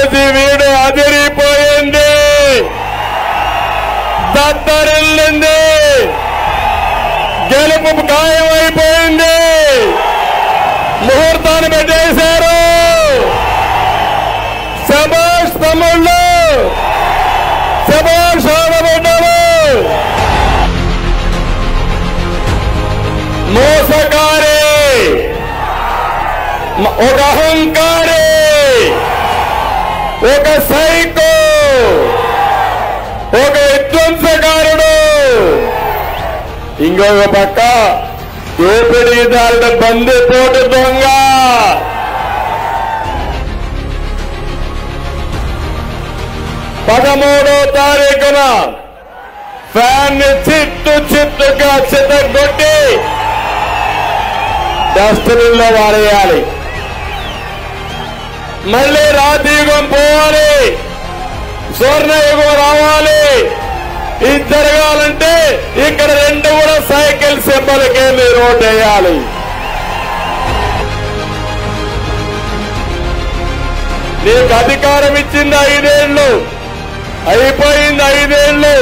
నూజివీడు అదిరిపోయింది, దద్దరిల్లింది, గెలుపు ఖాయమైపోయింది, ముహూర్తాన్ని పెట్టేశారు. శభాష్ తమ్ముళ్ళు, శభాష్ ఆడబిడ్డలు. మోసకారి, ఒక అహంకారి, ఒక సైకో, ఒక విధ్వంసకారుడు, ఇంకొక పక్క దోపిడీదారుడు, బందిపోటు దొంగ. పదమూడో తారీఖున ఫ్యాన్ ని చిత్తుగా చితగొట్టి డస్ట్బిన్ లో వారేయాలి. మళ్ళీ రాతియుగం పోవాలి, స్వర్ణయుగం రావాలి. ఇది జరగాలంటే ఇక్కడ రెండు కూడా సైకిల్ సింబల్కే మీరు ఓటేయాలి. నీకు అధికారం ఇచ్చింది 5 ఏళ్లు, అయిపోయింది 5 ఏళ్లు.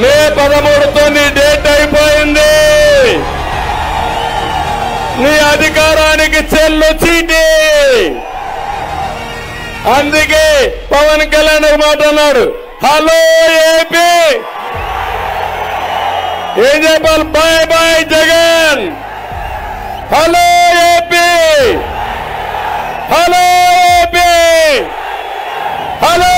మే 13తో నీ డేట్ అయిపోయింది. నీ అధికారానికి చెల్లు చీటి. అందుకే పవన్ కళ్యాణ్ ఒక మాట అన్నాడు, హలో ఏపీ. ఏం చెప్పాలి? Bye bye Jagan. Hello AP, hello AP, hello